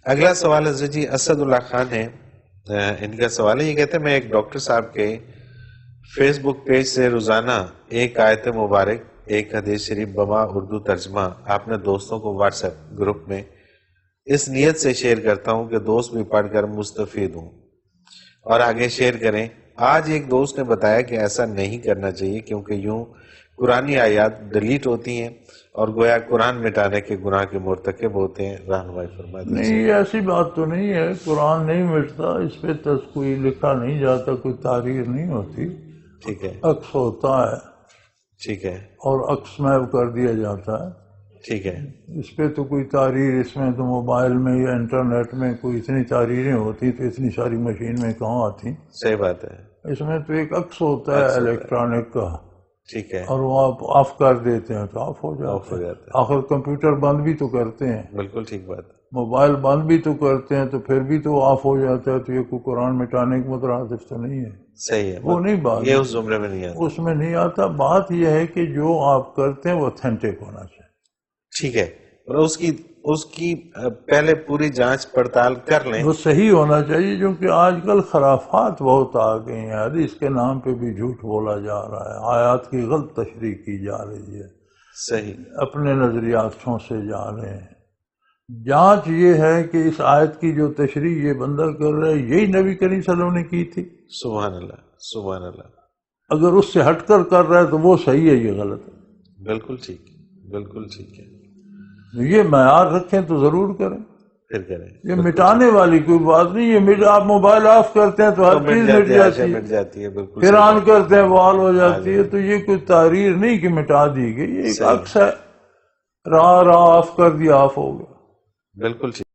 اگلا سوال حضرت جی اسد اللہ خان ہے، ان کا سوال ہے، یہ کہتے ہیں میں ایک ڈاکٹر صاحب کے فیس بک پیج سے روزانہ ایک آیت مبارک، ایک حدیث شریف بما اردو ترجمہ اپنے دوستوں کو واٹس ایپ گروپ میں اس نیت سے شیئر کرتا ہوں کہ دوست بھی پڑھ کر مستفید ہوں اور آگے شیئر کریں۔ آج ایک دوست نے بتایا کہ ایسا نہیں کرنا چاہیے کیونکہ یوں قرآنی آیات ڈیلیٹ ہوتی ہیں اور گویا قرآن مٹانے کے گناہ کے مرتکب ہوتے ہیں، رہنمائی فرما دیجیے۔ نہیں، یہ ایسی بات تو نہیں ہے، قرآن نہیں مٹتا، اس پہ کوئی لکھا نہیں جاتا، کوئی تحریر نہیں ہوتی، ٹھیک ہے، عکس ہوتا ہے ٹھیک ہے، اور عکس میپ کر دیا جاتا ہے، ٹھیک ہے، اس پہ تو کوئی تحریر، اس میں تو موبائل میں یا انٹرنیٹ میں کوئی اتنی تحریریں ہوتی تو اتنی ساری مشین میں کہاں آتی؟ صحیح بات ہے، اس میں تو ایک عکس ہوتا ہے الیکٹرانک کا، ٹھیک ہے، اور وہ آپ آف کر دیتے ہیں تو آف ہو آف ہو جاتا ہے۔ جاتا آخر کمپیوٹر بند بھی تو کرتے ہیں، ہے، بالکل ٹھیک بات ہے، موبائل بند بھی تو کرتے ہیں، تو پھر بھی تو آف ہو جاتا ہے، تو یہ کوئی قرآن مٹانے کے مترادف تو نہیں ہے، صحیح ہے، وہ نہیں بات، یہ اس زمرے میں نہیں آتا، اس میں نہیں آتا۔ بات یہ ہے کہ جو آپ کرتے ہیں وہ اوتھینٹک ہونا چاہیے۔ ٹھیک ہے، اور اس کی پہلے پوری جانچ پڑتال کر لیں، وہ صحیح ہونا چاہیے، کیونکہ آج کل خرافات بہت آ گئی ہیں، حدیث کے نام پہ بھی جھوٹ بولا جا رہا ہے، آیات کی غلط تشریح کی جا رہی ہے، صحیح، اپنے نظریاتوں سے جا رہے ہیں۔ جانچ یہ ہے کہ اس آیت کی جو تشریح یہ بندہ کر رہا ہے، یہی نبی کریم صلی اللہ علیہ وسلم نے کی تھی؟ سبحان اللہ، سبحان اللہ، اگر اس سے ہٹ کر رہا ہے تو وہ صحیح ہے، یہ غلط ہے۔ بالکل ٹھیک، بالکل ٹھیک ہے، یہ معیار رکھیں تو ضرور کریں، پھر کریں، یہ مٹانے والی کوئی بات نہیں ہے۔ آپ موبائل آف کرتے ہیں تو ہر چیز مٹ جاتی ہے، مٹ جاتی ہے، بالکل پھر آن کرتے ہیں وہ آن ہو جاتی ہے، تو یہ کوئی تحریر نہیں کہ مٹا دی گئی، یہ ایک عکس ہے، رہا آف کر دیا، آف ہو گیا۔ بالکل ٹھیک۔